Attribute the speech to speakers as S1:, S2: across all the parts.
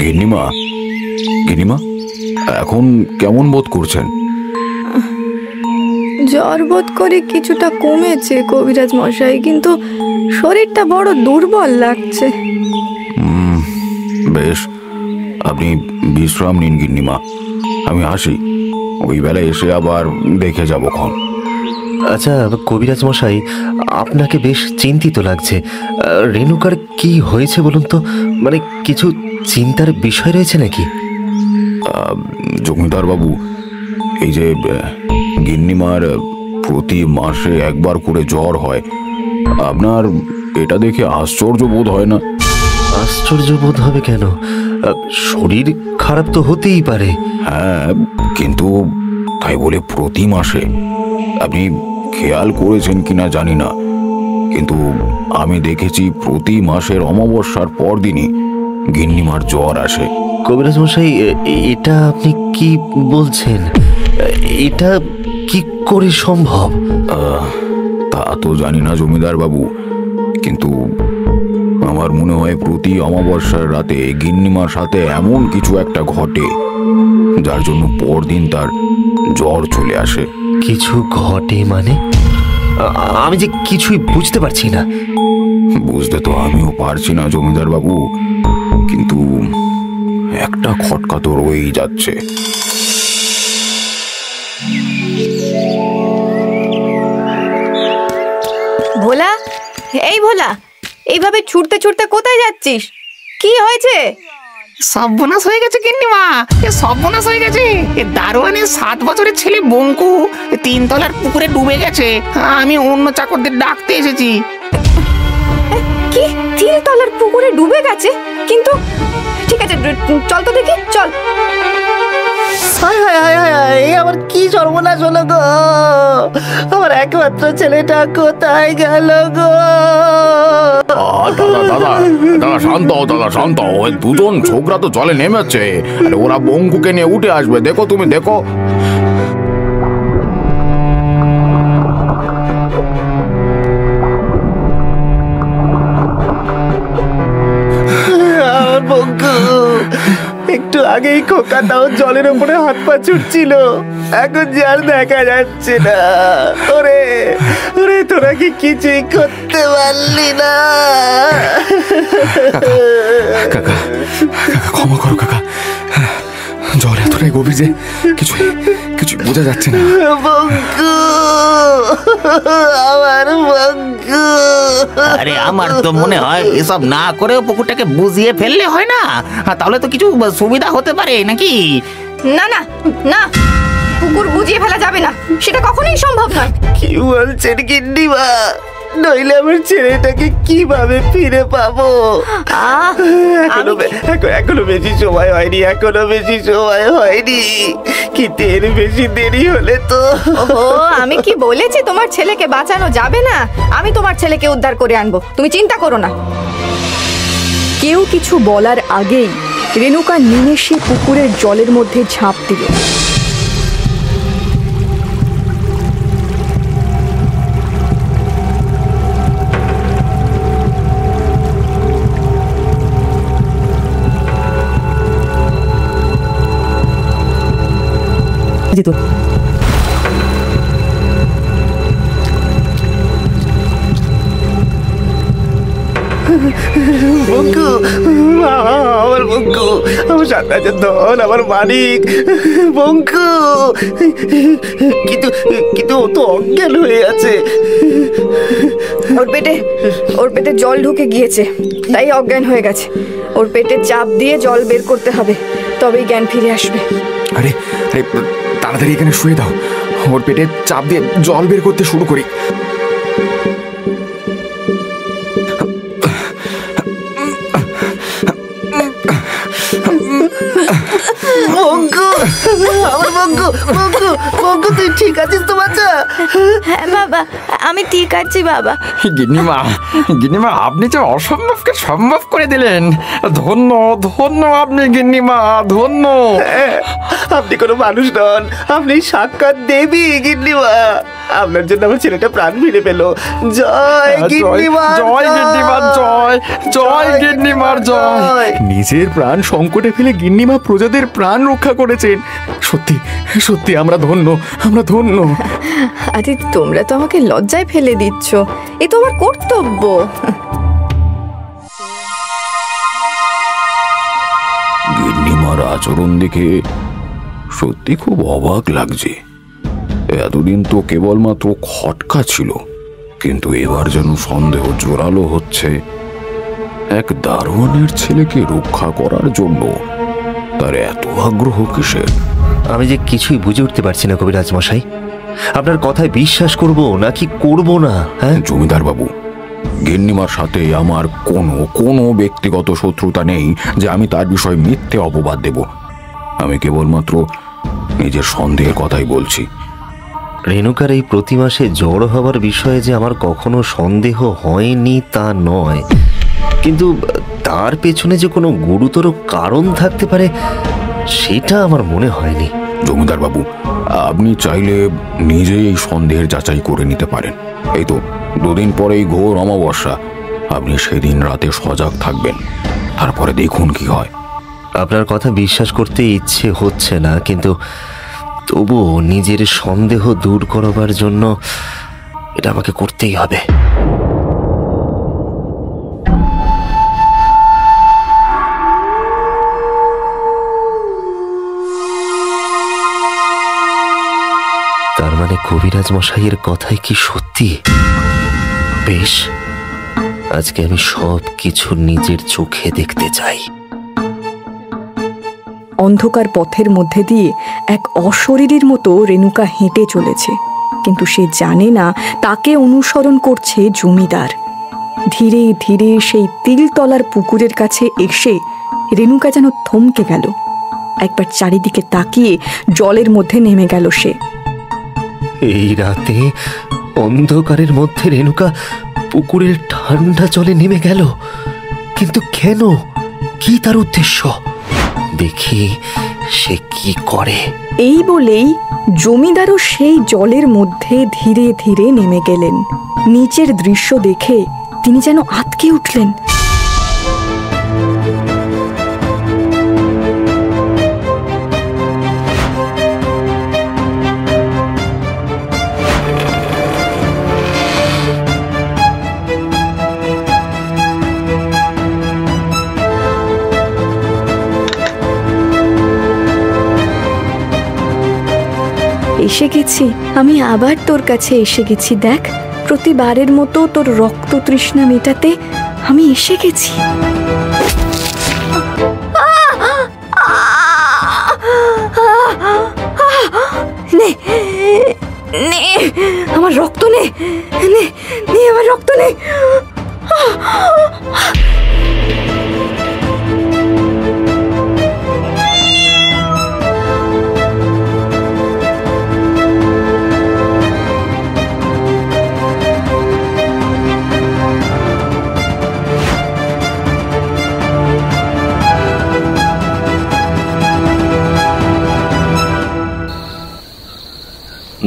S1: গিন্নিমা, গিন্নিমা, এখন কেমন বোধ করছেন?
S2: জ্বর বোধ করে কিছুটা কমেছে কবিরাজ মশাই, কিন্তু শরীরটা বড় দুর্বল লাগছে।
S1: বেশ, আপনি বিশ্রাম নিন গিন্নিমা, আমি আসি। ওই বেলায় এসে আবার দেখে যাব ক্ষণ।
S3: আচ্ছা কবিরাজ মশাই, আপনাকে বেশ চিন্তিত লাগছে। রেণুকার কি হয়েছে বলুন তো? মানে কিছু চিন্তার বিষয় রয়েছে নাকি?
S1: জমিদার বাবু, এই যে গিন্নিমার প্রতি মাসে একবার করে জ্বর হয়, আপনার এটা দেখে আশ্চর্য বোধ হয় না?
S3: আশ্চর্য বোধ হবে কেন? শরীর খারাপ তো হতেই পারে।
S1: হ্যাঁ, কিন্তু তাই বলে প্রতি মাসে? আপনি খেয়াল করেছেন কিনা জানি না, কিন্তু আমি দেখেছি প্রতি মাসের অমাবস্যার পরদিনই গিন্নিমার জ্বর আসে।
S3: কবিরাজ মশাই, এটা আপনি কি বলছেন? এটা কি করে সম্ভব?
S1: তা তো জানি না জমিদার বাবু, কিন্তু আমার মনে হয় প্রতি অমাবস্যার রাতে গিন্নিমার সাথে এমন কিছু একটা ঘটে যার জন্য পরদিন তার জ্বর চলে আসে।
S3: কিছু ঘটে মানে? আমি যে কিছুই বুঝতে পারছি না।
S1: বুঝতে তো আমিও পারছি না জমিদার বাবু, কিন্তু একটা খটকা তো রয়েই যাচ্ছে।
S2: ভোলা, এই ভোলা, এইভাবে ছুটতে ছুটতে কোথায় যাচ্ছিস? কি হয়েছে?
S4: সর্বনাশ হয়ে গেছে গিন্নিমা, সর্বনাশ হয়ে গেছে। দারোয়ানের 7 বছরের ছেলে বঙ্কু 3 তলার পুকুরে ডুবে গেছে। আমি অন্য চাকরদের ডাকতে এসেছি।
S2: কি 3 তলার পুকুরে ডুবে গেছে? কিন্তু ঠিক আছে, চল তো দেখি, চল।
S3: হায় হায় হায় হায়, আমার কি সর্বনাশ হলো গো! আমার একমাত্র ছেলেটা কোথায় গেল গো?
S1: দাদা দাদা দাদা, শান্ত হও দাদা, শান্ত হও। ওই দুজন ছোকরা তো জলে নেমেছে, ওরা বঙ্কুকে নিয়ে উঠে আসবে। দেখো, তুমি দেখো।
S3: আমার বঙ্কু একটু আগেই খোকাটাও জলের উপরে হাত পা ছুটছিল, এখন যে আর দেখা যাচ্ছে না। ওরে ওরে, তোরা কি কিছুই করতে পারলি না?
S1: কাকা, ক্ষমা করো কাকা, জল এতটাই গভীর যে কিছু বোঝা যাচ্ছে না।
S3: বঙ্কু, আমার বঙ্কু।
S4: আরে আমার তো মনে হয় এসব না করেও পুকুরটাকে বুঝিয়ে ফেললে হয় না? তাহলে তো কিছু সুবিধা হতে পারে নাকি?
S2: না না না, পুকুর বুঝিয়ে ফেলা যাবে না, সেটা কখনোই সম্ভব নয়।
S3: কি বলছেন গিন্নিমা? নইলে আমার ছেলেটাকে কিভাবে ফিরে পাবো? এখনো বেশি সময় হয়নি, এখনো বেশি সময় হয়নি, কিন্তু এর বেশি দেরি হলে তো।
S2: আমি কি বলেছি তোমার ছেলেকে বাঁচানো যাবে না? আমি তোমার ছেলেকে উদ্ধার করে আনবো, তুমি চিন্তা করো না। কেউ কিছু বলার আগেই রেণুকা নিমেষে পুকুরের জলের মধ্যে ঝাঁপ দিল।
S3: বঙ্কু, আমার বঙ্কু, আমার 7,000 ধন, আমার মানিক বঙ্কু। কিন্তু কিন্তু ও তো অজ্ঞান হয়ে আছে।
S2: ওর পেটে জল ঢুকে গিয়েছে, তাই অজ্ঞান হয়ে গেছে। ওর পেটে চাপ দিয়ে জল বের করতে হবে, তবেই জ্ঞান ফিরে আসবে।
S5: আরে আরে, তাড়াতাড়ি এখানে শুয়ে দাও, ওর পেটে চাপ দিয়ে জল বের করতে শুরু করি।
S3: বঙ্কু, আমার বঙ্কু, বঙ্কু, বঙ্কু, তুই ঠিক আছিস তো বাচ্চা?
S2: হ্যাঁ বাবা, আমি ঠিক আছি বাবা।
S5: গিন্নিমা, গিন্নিমা, আপনি যে অসম্ভবকে সম্ভব করে দিলেন। ধন্য ধন্য আপনি গিন্নিমা, ধন্য।
S3: আপনি কোনো মানুষ নন, আপনি সাক্ষাৎ দেবী গিন্নিমা। আপনার জন্য আমার ছেলেটা প্রাণ ফিরে পেল। জয় গিন্নিমা,
S5: জয় গিন্নিমার জয়, জয় গিন্নিমার জয়।
S1: নিজের প্রাণ সংকটে ফেলে গিন্নিমা প্রজাদের প্রাণ রক্ষা করেছেন। সত্যি সত্যি আমরা ধন্য, আমরা ধন্য।
S2: আরে তোমরা তো আমাকে লজ্জায় ফেলে দিচ্ছ, এ তো আমার কর্তব্য।
S1: গিন্নিমার আচরণ দেখে সত্যি খুব অবাক লাগছে। এতদিন তো কেবলমাত্র খটকা ছিল, কিন্তু এবার যেন সন্দেহ জোরালো হচ্ছে। এক দারোয়ানের ছেলেকে রক্ষা করার জন্য তার এত আগ্রহ কিসের?
S6: আমি যে কিছুই বুঝে উঠতে পারছি না কবিরাজ মশাই, আপনার কথায় বিশ্বাস করব নাকি করব না। হ্যাঁ
S1: জমিদার বাবু, গিন্নিমার সাথে আমার কোনো ব্যক্তিগত শত্রুতা নেই যে আমি তার বিষয়ে মিথ্যে অপবাদ দেব। আমি কেবলমাত্র নিজের সন্দেহের কথাই বলছি।
S6: রেণুকার এই প্রতি মাসে জড়ো হবার বিষয়ে যে আমার কখনো সন্দেহ হয়নি তা নয়, কিন্তু তার পেছনে যে কোনো গুরুতর কারণ থাকতে পারে সেটা আমার মনে হয়নি।
S1: জমিদার বাবু, আপনি চাইলে নিজেই এই সন্দেহের যাচাই করে নিতে পারেন। এই তো 2 দিন পরেই ঘোর অমাবস্যা, আপনি সেদিন রাতে সজাগ থাকবেন, তারপরে দেখুন কি হয়।
S6: আপনার কথা বিশ্বাস করতে ইচ্ছে হচ্ছে না, কিন্তু তবুও নিজের সন্দেহ দূর করবার জন্য এটা আমাকে করতেই হবে। তার মানে কবিরাজ মশাইয়ের কথাই কি সত্যি? বেশ, আজকে আমি সব কিছু নিজের চোখে দেখতে চাই।
S2: অন্ধকার পথের মধ্যে দিয়ে এক অশরীরীর মতো রেণুকা হেঁটে চলেছে, কিন্তু সে জানে না তাকে অনুসরণ করছে জমিদার। ধীরে ধীরে সেই তিলতলার পুকুরের কাছে এসে রেণুকা যেন থমকে গেল। একবার চারিদিকে তাকিয়ে জলের মধ্যে নেমে গেল সে।
S6: এই রাতে অন্ধকারের মধ্যে রেণুকা পুকুরের ঠান্ডা জলে নেমে গেল, কিন্তু কেন? কি তার উদ্দেশ্য? দেখি সে কি করে।
S2: এই বলেই জমিদারও সেই জলের মধ্যে ধীরে ধীরে নেমে গেলেন। নিচের দৃশ্য দেখে তিনি যেন আঁতকে উঠলেন। এসে গেছি, আমি আবার তোর কাছে এসে গেছি। দেখ, প্রতিবারের মতো তোর রক্ত তৃষ্ণা মেটাতে আমি এসে গেছি। নে নে আমার রক্ত, নে নে নে আমার রক্ত নে।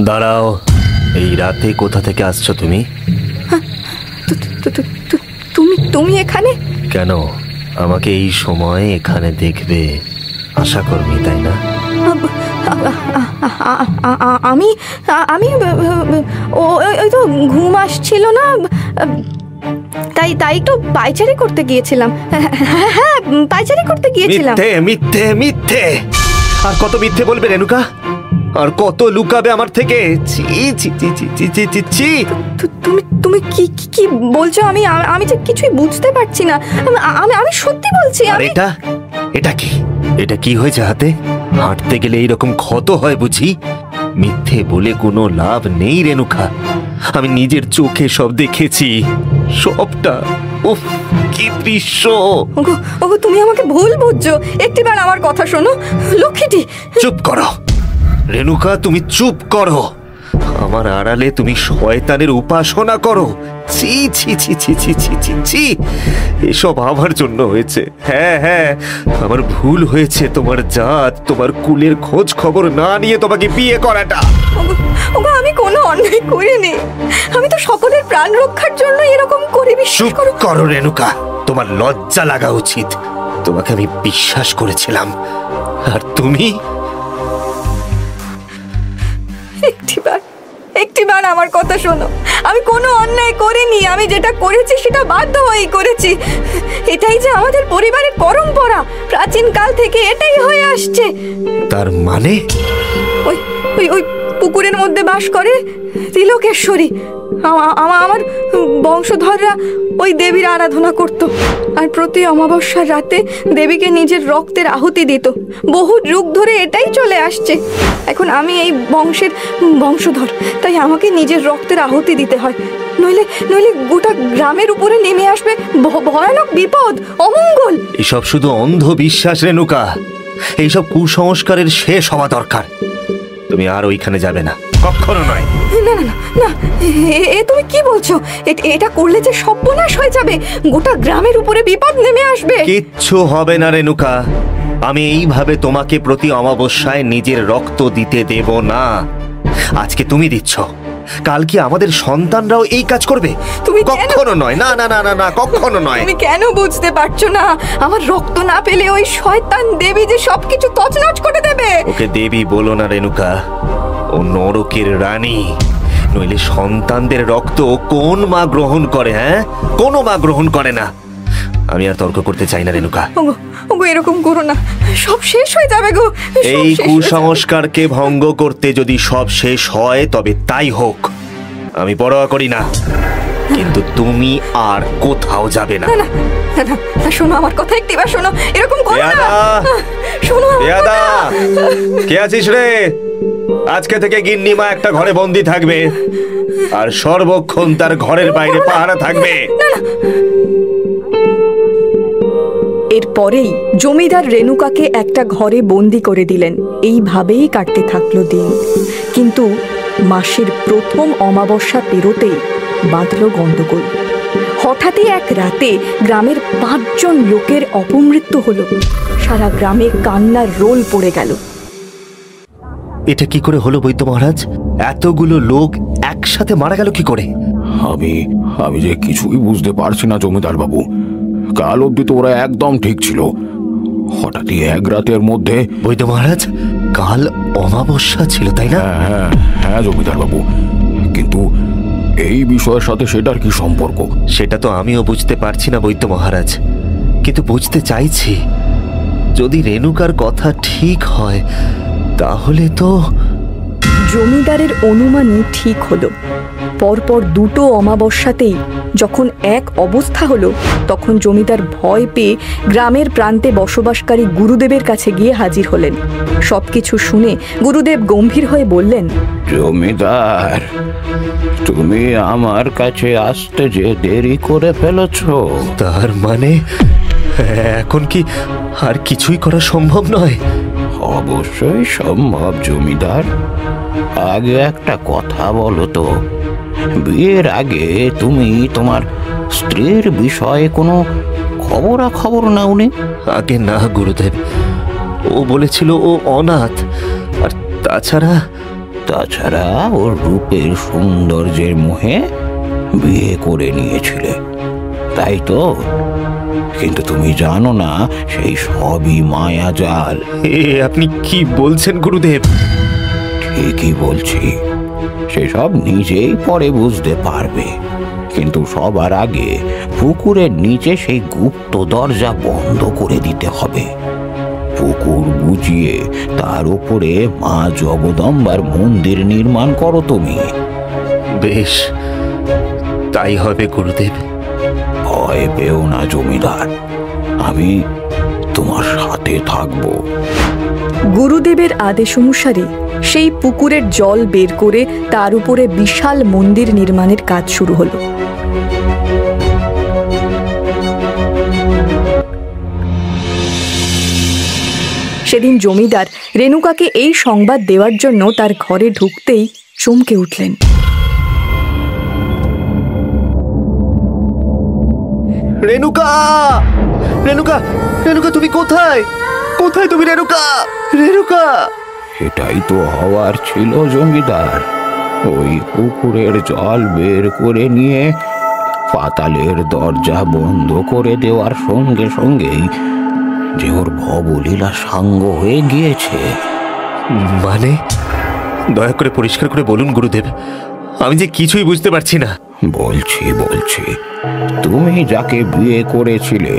S6: দাঁড়াও, এই রাতে কোথা থেকে আসছো তুমি?
S2: তুমি এখানে
S6: কেন? আমাকে এই সময় এখানে দেখবে আশা করবি, তাই না?
S2: আমি আমি ওই তো ঘুম আসছিল না, তাই একটু পায়চারি করতে গিয়েছিলাম। হ্যাঁ, পায়চারি করতে গিয়েছিলাম।
S6: মিথ্যে মিথ্যে মিথ্যে! আর কত মিথ্যে বলবে রেণুকা? আর কত লুকাবে আমার থেকে? ছি ছি ছি ছি ছি ছি ছি ছি!
S2: তুমি কি বলছো? আমি যে কিছুই বুঝতে পারছি না। আমি সত্যি বলছি।
S6: আর এটা কি? এটা কি হয়েছে হাতে? হাঁটতে গেলে এইরকম ক্ষত হয় বুঝি? মিথ্যে বলে কোনো লাভ নেই রেণুকা, আমি নিজের চোখে সব দেখেছি, সবটা। উফ, কি দৃশ্য!
S2: ওগো, তুমি আমাকে ভুল বুঝছো। একটিবার আমার কথা শোনো লক্ষ্মীটি।
S6: চুপ করো রেণুকা, তুমি চুপ করো। আমার আড়ালে তুমি শয়তানের উপাসনা করো। ছি ছি ছি ছি ছি ছি ছি ছি, এসব আমার জন্য হয়েছে। হ্যাঁ হ্যাঁ, আমার ভুল হয়েছে তোমার জাত, তোমার কুলের খোঁজ খবর না নিয়ে তোমাকে বিয়ে করাটা।
S2: ওগো, আমি কোনো অন্যায় করিনি। আমি তো সকলের প্রাণ রক্ষার জন্য এরকম করে, বিশ্বাস
S6: চুপ
S2: করো।
S6: করো রেণুকা, তোমার লজ্জা লাগা উচিত। তোমাকে আমি বিশ্বাস করেছিলাম, আর তুমি
S2: একটিবার আমার কথা শোনো। আমি কোনো অন্যায় করিনি। আমি যেটা করেছি সেটা বাধ্য হয়েই করেছি। এটাই যে আমাদের পরিবারের পরম্পরা, প্রাচীন কাল থেকে এটাই হয়ে আসছে।
S6: তার মানে?
S2: ওই ওই ওই পুকুরের মধ্যে বাস করে তিলকেশ্বরী। আমার বংশধররা ওই দেবীর আরাধনা করত, আর প্রতি অমাবস্যার রাতে দেবীকে নিজের রক্তের আহুতি দিত। বহু যুগ ধরে এটাই চলে আসছে। এখন আমি এই বংশের বংশধর, তাই আমাকে নিজের রক্তের আহুতি দিতে হয়, নইলে নইলে গোটা গ্রামের উপরে নেমে আসবে ভয়ানক বিপদ, অমঙ্গল।
S6: এসব শুধু অন্ধবিশ্বাস রেণুকা। এইসব কুসংস্কারের শেষ হওয়া দরকার। তুমি আর ওইখানে যাবে না, কখনো নয়।
S2: না না না, এ তুমি কি বলছো? এটা করলে যে সর্বনাশ হয়ে যাবে, গোটা গ্রামের উপরে বিপদ নেমে আসবে।
S6: কিচ্ছু হবে না রেণুকা, আমি এইভাবে তোমাকে প্রতি অমাবস্যায় নিজের রক্ত দিতে দেব না। আজকে তুমি দিচ্ছ, কাল কি আমাদের সন্তানরাও এই কাজ করবে?
S2: তুমি
S6: কখনো নয়। না না না না না, কখনো নয়।
S2: তুমি কেন বুঝতে পারছো না? আমার রক্ত না পেলে ওই শয়তান দেবী যে সবকিছু তছনছ করে দেবে।
S6: ওকে দেবী বলো না রেণুকা, ও নরকের রানী। নইলে সন্তানদের রক্ত কোন মা গ্রহণ করে? হ্যাঁ, কোনো মা গ্রহণ করে না। আমি আর তর্ক করতে চাই না রেণুকা।
S2: ওগো, এরকম করো না, সব শেষ হয়ে যাবে গো।
S6: এই কুসংস্কারকে ভঙ্গ করতে যদি সব শেষ হয় তবে তাই হোক, আমি পরোয়া করি না। কিন্তু তুমি আর কোথাও যাবে না।
S2: না না, শোনো আমার কথা, একটিবার শোনো। এরকম করো না, শোনো।
S6: কে আছিস রে? আজকে থেকে গিন্নিমা একটা ঘরে বন্দি থাকবে, আর সর্বক্ষণ তার ঘরের বাইরে পাহারা থাকবে।
S2: এরপরেই জমিদার রেণুকাকে একটা ঘরে বন্দি করে দিলেন। এইভাবেই কাটতে থাকলো দিন। কিন্তু মাসের প্রথম অমাবস্যা পেরোতেই বাঁধল গন্ডগোল। হঠাৎই এক রাতে গ্রামের 5 জন লোকের অপমৃত্যু হলো। সারা গ্রামে কান্নার রোল পড়ে গেল।
S6: এটা কি করে হলো বৈদ্য মহারাজ? এতগুলো লোক একসাথে মারা গেল কি করে?
S1: আমি যে কিছুই বুঝতে পারছি না জমিদার বাবু। কাল অব্দি তো ওরা একদম ঠিক ছিল, হঠাৎই এক রাতের মধ্যে।
S6: বৈদ্য মহারাজ, কাল অমাবস্যা ছিল তাই না?
S1: হ্যাঁ হ্যাঁ জমিদার বাবু, কিন্তু এই বিষয়ের সাথে সেটার কি সম্পর্ক?
S6: সেটা তো আমিও বুঝতে পারছি না বৈদ্য মহারাজ, কিন্তু বুঝতে চাইছি। যদি রেণুকার কথা ঠিক হয় তাহলে তো।
S2: জমিদারের অনুমানই ঠিক হলো। পরপর 2টো অমাবস্যাতেই যখন এক অবস্থা হলো, তখন জমিদার ভয় পেয়ে গ্রামের প্রান্তে বসবাসকারী গুরুদেবের কাছে গিয়ে হাজির হলেন। সবকিছু শুনে গুরুদেব গম্ভীর হয়ে বললেন,
S1: জমিদার, তুমি আমার কাছে আসতে যে দেরি করে ফেলেছ।
S6: তার মানে এখন কি আর কিছুই করা সম্ভব নয়?
S1: অবশ্যই সম্ভব জমিদার। আগে একটা কথা বলো তো, বিয়ের আগে তুমি তোমার স্ত্রীর বিষয়ে কোনো খবর নাওনি?
S6: আগে না গুরুদেব, ও বলেছিল ও অনাথ, আর তাছাড়া
S1: ওর রূপের সৌন্দর্যের মোহে বিয়ে করে নিয়েছিলে, তাই তো? কিন্তু তুমি জানো না সেই সবই মায়াজাল।
S6: আপনি কি বলছেন গুরুদেব?
S1: ঠিকই বলছি, সেসব নিজেই পরে বুঝতে পারবে। কিন্তু সবার আগে পুকুরের নিচে সেই গুপ্ত দরজা বন্ধ করে দিতে হবে। পুকুর বুঝিয়ে তার উপরে মা জগদম্বার মন্দির নির্মাণ করো তুমি।
S6: বেশ, তাই হবে গুরুদেব।
S1: ভয় পেও না জমিদার, আমি তোমার সাথে থাকবো।
S2: গুরুদেবের আদেশ অনুসারে সেই পুকুরের জল বের করে তার উপরে বিশাল মন্দির নির্মাণের কাজ শুরু হলো। সেদিন জমিদার রেণুকাকে এই সংবাদ দেওয়ার জন্য তার ঘরে ঢুকতেই চমকে উঠলেন।
S3: রেণুকা, রেণুকা, রেণুকা, তুমি কোথায়? কোথায় তুমি রেণুকা? রেণুকা!
S1: এটাই তো হওয়ার ছিল জমিদার। ওই পুকুরের জল বের করে নিয়ে পাতালের দরজা বন্ধ করে দেওয়ার সঙ্গে সঙ্গেই যে ওর ভবলীলা সাঙ্গ হয়ে গিয়েছে।
S6: মানে দয়া করে পরিষ্কার করে বলুন গুরুদেব, আমি যে কিছুই বুঝতে পারছি না।
S1: বলছি তুমি যাকে বিয়ে করেছিলে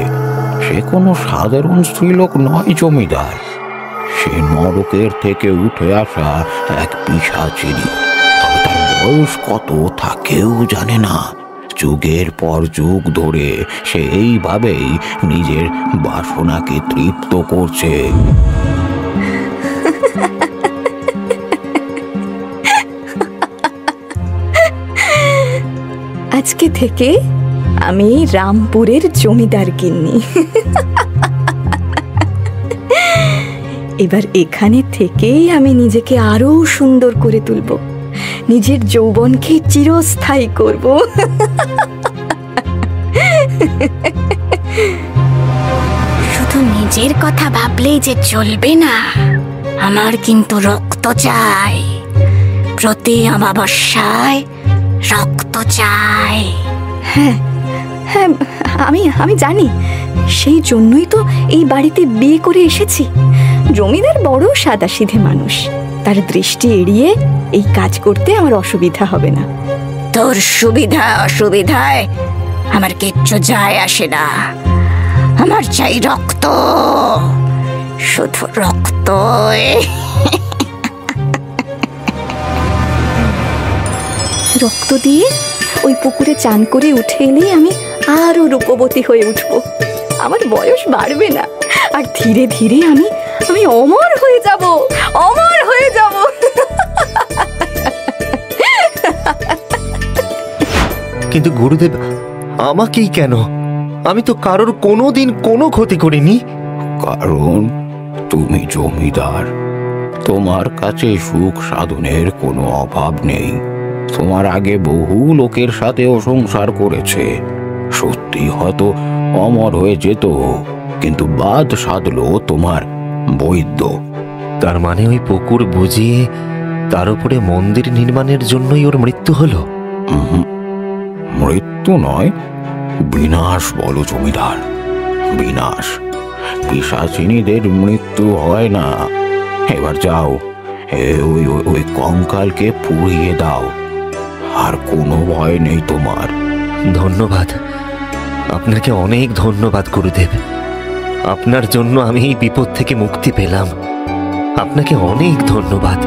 S1: সে কোনো সাধারণ স্ত্রীলোক নয় জমিদার। সে নরকের থেকে উঠে আসা এক পিশাচিনী। তবে তার বয়স কত তা কেউ জানে না। যুগের পর যুগ ধরে সে এইভাবেই নিজের বাসনাকে তৃপ্ত করছে।
S2: আজকে থেকে আমি রামপুরের জমিদার গিন্নি। এবার এখানে থেকেই আমি নিজেকে আরো সুন্দর করে তুলব, নিজের যৌবনকে চিরস্থায়ী করব।
S7: শুধু নিজের কথা ভাবলেই যে চলবে না, আমার কিন্তু রক্ত চাই। প্রতি অমাবস্যায় রক্ত চাই।
S2: হ্যাঁ হ্যাঁ, আমি জানি, সেই জন্যই তো এই বাড়িতে বিয়ে করে এসেছি। জমিদার বড় সাদাসিধে মানুষ, তার দৃষ্টি এড়িয়ে এই কাজ করতে আমার অসুবিধা হবে না।
S7: তোর সুবিধা অসুবিধায় আমার কিচ্ছু যায় আসে না। আমার চাই রক্ত, শুধু রক্ত।
S2: রক্ত দিয়ে ওই পুকুরে চান করে উঠে এলেই আমি আরো রূপবতী হয়ে উঠব। আমার বয়স বাড়বে না, আর ধীরে ধীরে আমি অমর হয়ে যাব, অমর হয়ে যাব।
S6: কিন্তু গুরুদেব, আমাকেই কেন? আমি তো কারোর কোনোদিন কোনো ক্ষতি করিনি।
S1: কারণ তুমি জমিদার। তোমার কাছে সুখ সাধনের কোনো অভাব নেই। তোমার আগে বহু লোকের সাথেও সংসার করেছে। সত্যি হয়তো অমর হয়ে যেত, কিন্তু বাদ সাধলো তোমার বৈদ্য।
S6: তার মানে ওই পুকুর বুঝিয়ে তার উপরে মন্দির নির্মাণের জন্যই ওর মৃত্যু হলো?
S1: মৃত্যু নয়, বিনাশ বলো জমিদার, বিনাশ। পিশাচিনীদের মৃত্যু হয় না। এবার যাও, ওই কঙ্কালকে পুড়িয়ে দাও, আর কোনো ভয় নেই তোমার।
S6: ধন্যবাদ, আপনাকে অনেক ধন্যবাদ গুরুদেব। আপনার জন্য আমি এই বিপদ থেকে মুক্তি পেলাম। আপনাকে অনেক ধন্যবাদ।